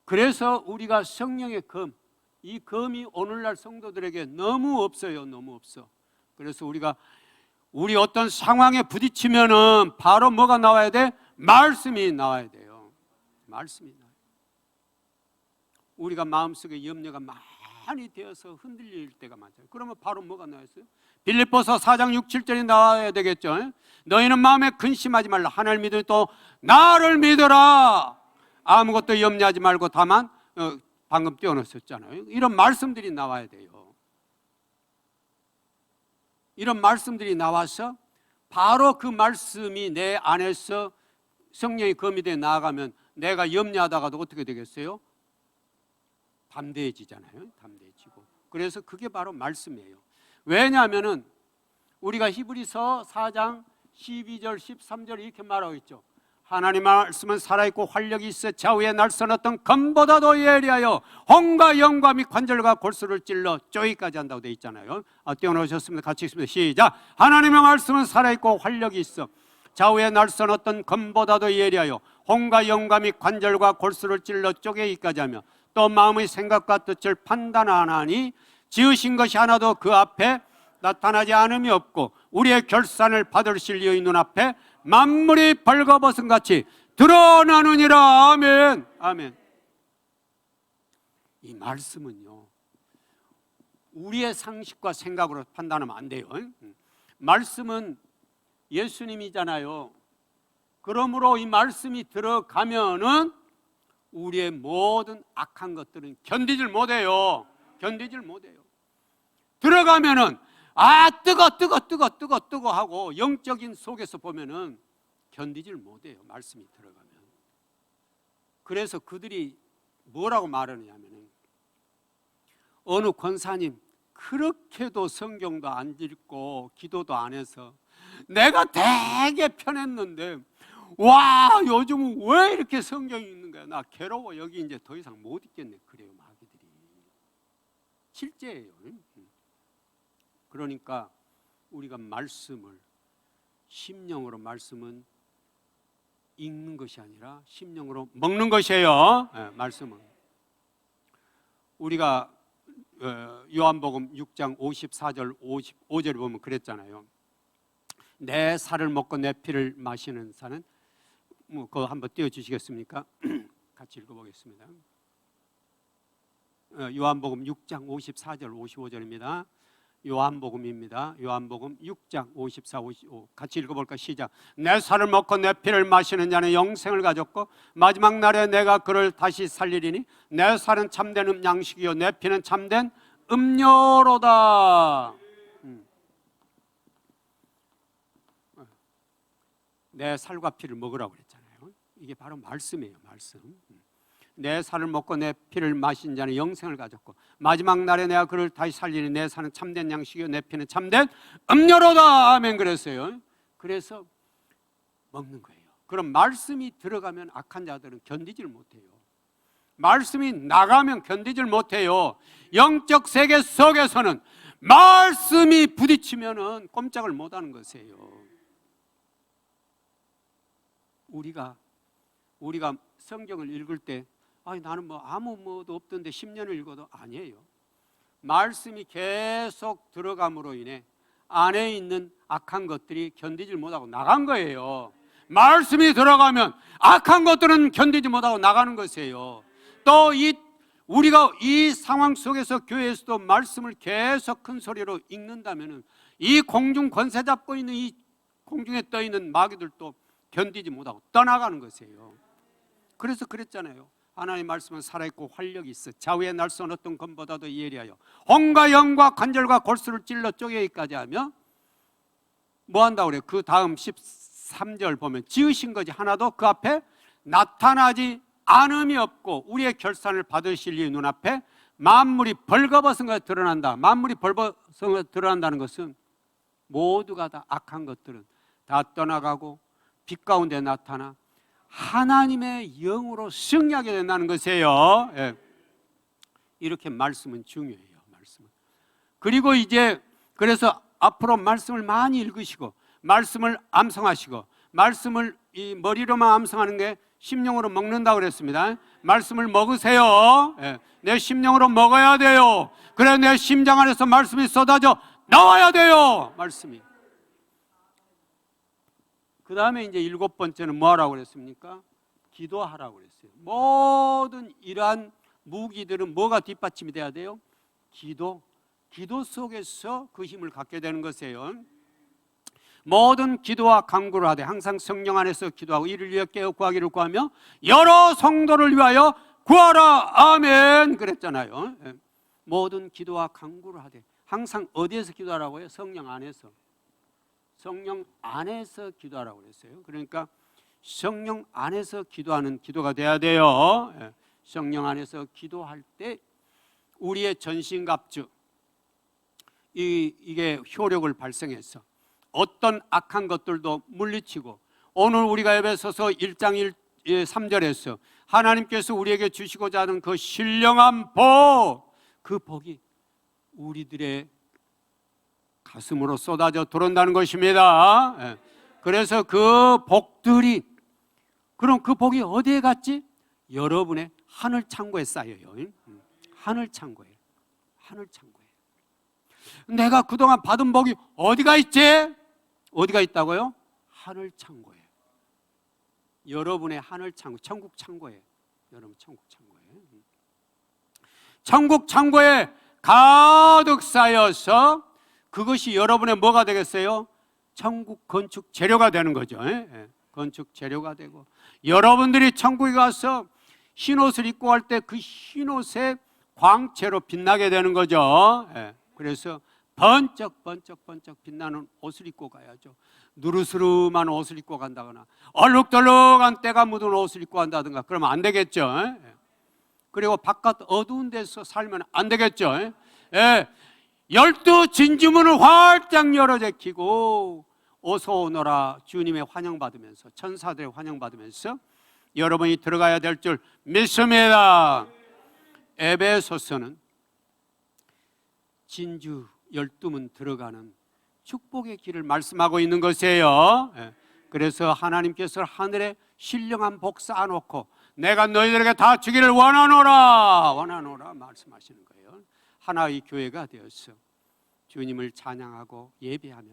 그래서 우리가 성령의 검, 이 검이 오늘날 성도들에게 너무 없어요. 너무 없어. 그래서 우리 어떤 상황에 부딪히면은 바로 뭐가 나와야 돼? 말씀이 나와야 돼요. 말씀이 나와요. 우리가 마음속에 염려가 많이 되어서 흔들릴 때가 많잖아요. 그러면 바로 뭐가 나와야 돼요? 빌립보서 4장 6, 7절이 나와야 되겠죠. 너희는 마음에 근심하지 말라. 하나님을 믿으니 또 나를 믿어라. 아무것도 염려하지 말고 다만 방금 띄워놓으셨잖아요. 이런 말씀들이 나와야 돼요. 이런 말씀들이 나와서 바로 그 말씀이 내 안에서 성령이 검이 되어 나아가면 내가 염려하다가도 어떻게 되겠어요? 담대해지잖아요. 담대해지고. 그래서 그게 바로 말씀이에요. 왜냐하면은 우리가 히브리서 4장 12절 13절 이렇게 말하고 있죠. 하나님의 말씀은 살아있고 활력이 있어 좌우에 날선 어떤 검보다도 예리하여 혼과 영과 및 관절과 골수를 찔러 쪼이까지 한다고 되어 있잖아요. 띄워놓으셨습니다. 같이 읽습니다. 시작. 하나님의 말씀은 살아있고 활력이 있어 좌우에 날선 어떤 검보다도 예리하여 혼과 영과 및 관절과 골수를 찔러 쪼개기까지 하며 또 마음의 생각과 뜻을 판단하나니 지으신 것이 하나도 그 앞에 나타나지 않음이 없고 우리의 결산을 받으실 이의 눈앞에 만물이 벌거벗은 같이 드러나느니라. 아멘. 아멘. 이 말씀은요, 우리의 상식과 생각으로 판단하면 안 돼요. 말씀은 예수님이잖아요. 그러므로 이 말씀이 들어가면은 우리의 모든 악한 것들은 견디질 못해요. 견디질 못해요. 들어가면은 뜨거 하고 영적인 속에서 보면은 견디질 못해요. 말씀이 들어가면. 그래서 그들이 뭐라고 말하느냐면은 어느 권사님 그렇게도 성경도 안 읽고 기도도 안 해서 내가 되게 편했는데 와 요즘은 왜 이렇게 성경이 있는 거야? 나 괴로워. 여기 이제 더 이상 못 있겠네. 그래요 마귀들이. 실제예요. 그러니까 우리가 말씀을 심령으로 말씀은 읽는 것이 아니라 심령으로 먹는 것이에요. 네, 말씀은 우리가 요한복음 6장 54절 55절을 보면 그랬잖아요. 내 살을 먹고 내 피를 마시는 자는 그거 한번 띄워주시겠습니까? 같이 읽어보겠습니다. 요한복음 6장 54절 55절입니다. 요한복음입니다. 요한복음 6장 54, 55 같이 읽어볼까? 시작. 내 살을 먹고 내 피를 마시는 자는 영생을 가졌고 마지막 날에 내가 그를 다시 살리리니 내 살은 참된 양식이요 내 피는 참된 음료로다. 내 살과 피를 먹으라고 그랬잖아요. 이게 바로 말씀이에요. 말씀. 내 살을 먹고 내 피를 마신 자는 영생을 가졌고 마지막 날에 내가 그를 다시 살리니 내 살은 참된 양식이요 내 피는 참된 음료로다. 아멘. 그랬어요. 그래서 먹는 거예요. 그럼 말씀이 들어가면 악한 자들은 견디질 못해요. 말씀이 나가면 견디질 못해요. 영적 세계 속에서는 말씀이 부딪히면은 꼼짝을 못하는 것이에요. 우리가 성경을 읽을 때 나는 아무 뭐도 없던데 10년을 읽어도 아니에요. 말씀이 계속 들어감으로 인해 안에 있는 악한 것들이 견디질 못하고 나간 거예요. 말씀이 들어가면 악한 것들은 견디지 못하고 나가는 것이에요. 또 우리가 이 상황 속에서 교회에서도 말씀을 계속 큰 소리로 읽는다면 이 공중 권세 잡고 있는 이 공중에 떠 있는 마귀들도 견디지 못하고 떠나가는 것이에요. 그래서 그랬잖아요. 하나님의 말씀은 살아있고 활력이 있어 좌우의 날선 어떤 검보다도 예리하여 혼과 영과 관절과 골수를 찔러 쪼개기까지 하며 뭐 한다고 그래요? 그 다음 13절 보면 지으신 것이 하나도 그 앞에 나타나지 않음이 없고 우리의 결산을 받으실 이 눈앞에 만물이 벌거벗은 것이 드러난다. 만물이 벌거벗은 것이 드러난다는 것은 모두가 다 악한 것들은 다 떠나가고 빛 가운데 나타나 하나님의 영으로 승리하게 된다는 것이에요. 예. 이렇게 말씀은 중요해요. 말씀은. 그리고 이제 그래서 앞으로 말씀을 많이 읽으시고 말씀을 암송하시고 말씀을 이 머리로만 암송하는 게 심령으로 먹는다고 그랬습니다. 말씀을 먹으세요. 예. 내 심령으로 먹어야 돼요. 그래 내 심장 안에서 말씀이 쏟아져 나와야 돼요. 말씀이. 그 다음에 이제 7번째는 뭐 하라고 그랬습니까? 기도하라고 그랬어요. 모든 이러한 무기들은 뭐가 뒷받침이 돼야 돼요? 기도 속에서 그 힘을 갖게 되는 것이에요. 모든 기도와 간구를 하되 항상 성령 안에서 기도하고 이를 위해 깨어 구하기를 구하며 여러 성도를 위하여 구하라. 아멘. 그랬잖아요. 모든 기도와 간구를 하되 항상 어디에서 기도하라고요? 성령 안에서. 성령 안에서 기도하라고 그랬어요. 그러니까 성령 안에서 기도하는 기도가 돼야 돼요. 성령 안에서 기도할 때 우리의 전신갑주 이게 효력을 발생해서 어떤 악한 것들도 물리치고 오늘 우리가 에베소서 1장 3절에서 하나님께서 우리에게 주시고자 하는 그 신령한 복, 그 복이 우리들의 가슴으로 쏟아져 들어온다는 것입니다. 그래서 그 복들이 그럼 그 복이 어디에 갔지? 여러분의 하늘 창고에 쌓여요. 하늘 창고에. 하늘 창고에. 내가 그동안 받은 복이 어디가 있지? 어디가 있다고요? 하늘 창고에. 여러분의 하늘 창고, 천국 창고에. 여러분 천국 창고에. 천국 창고에 가득 쌓여서 그것이 여러분의 뭐가 되겠어요? 천국 건축 재료가 되는 거죠. 건축 재료가 되고 여러분들이 천국에 가서 흰옷을 입고 갈 때 그 흰옷에 광채로 빛나게 되는 거죠. 그래서 번쩍 빛나는 옷을 입고 가야죠. 누르스름한 옷을 입고 간다거나 얼룩덜룩한 때가 묻은 옷을 입고 간다든가 그러면 안 되겠죠. 그리고 바깥 어두운 데서 살면 안 되겠죠. 12 진주문을 활짝 열어 제키고 어서 오너라 주님의 환영받으면서 천사들의 환영받으면서 여러분이 들어가야 될 줄 믿습니다. 에베소서는 진주 12문 들어가는 축복의 길을 말씀하고 있는 것이에요. 그래서 하나님께서 하늘에 신령한 복 쌓아놓고 내가 너희들에게 다 주기를 원하노라 말씀하시는 거예요. 하나의 교회가 되어서 주님을 찬양하고 예배하며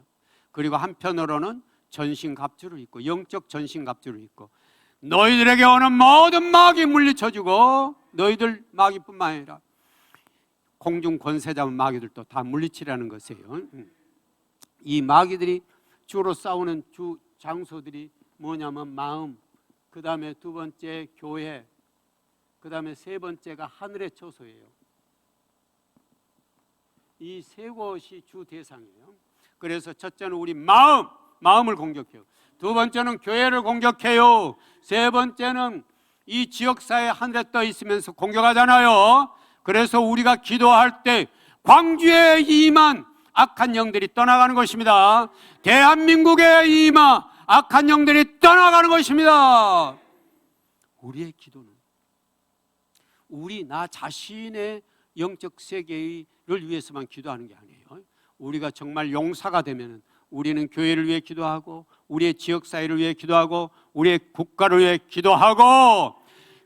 그리고 한편으로는 전신갑주를 입고 영적 전신갑주를 입고 너희들에게 오는 모든 마귀 물리쳐주고 너희들 마귀뿐만 아니라 공중 권세 잡은 마귀들도 다 물리치라는 것이에요. 이 마귀들이 주로 싸우는 주 장소들이 뭐냐면 마음, 그 다음에 두 번째 교회, 그 다음에 세 번째가 하늘의 처소예요. 이 세 곳이 주 대상이에요. 그래서 첫째는 우리 마음을 공격해요. 두 번째는 교회를 공격해요. 세 번째는 이 지역사회 하늘에 떠 있으면서 공격하잖아요. 그래서 우리가 기도할 때 광주에 임한 악한 영들이 떠나가는 것입니다. 대한민국에 임한 악한 영들이 떠나가는 것입니다. 우리의 기도는 나 자신의 영적 세계를 위해서만 기도하는 게 아니에요. 우리가 정말 용사가 되면 우리는 교회를 위해 기도하고 우리의 지역사회를 위해 기도하고 우리의 국가를 위해 기도하고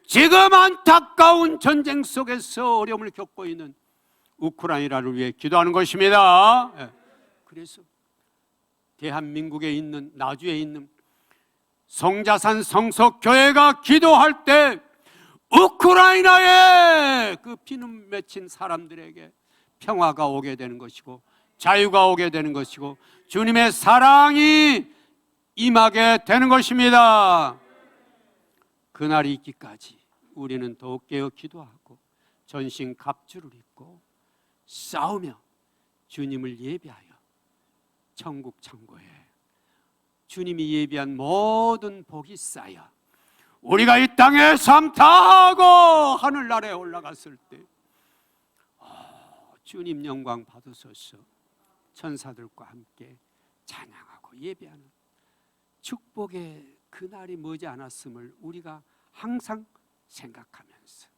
지금 안타까운 전쟁 속에서 어려움을 겪고 있는 우크라이나를 위해 기도하는 것입니다. 그래서 대한민국에 있는, 나주에 있는 성자산 성석교회가 기도할 때 우크라이나에 그 피눈 맺힌 사람들에게 평화가 오게 되는 것이고 자유가 오게 되는 것이고 주님의 사랑이 임하게 되는 것입니다. 그날이 있기까지 우리는 더욱 깨어 기도하고 전신 갑주를 입고 싸우며 주님을 예비하여 천국 창고에 주님이 예비한 모든 복이 쌓여 우리가 이 땅에 삶 다하고 하늘나라에 올라갔을 때 주님 영광 받으소서 천사들과 함께 찬양하고 예배하는 축복의 그날이 머지 않았음을 우리가 항상 생각하면서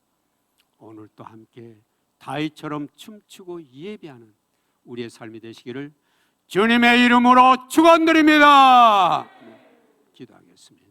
오늘도 함께 다윗처럼 춤추고 예배하는 우리의 삶이 되시기를 주님의 이름으로 축원드립니다. 기도하겠습니다.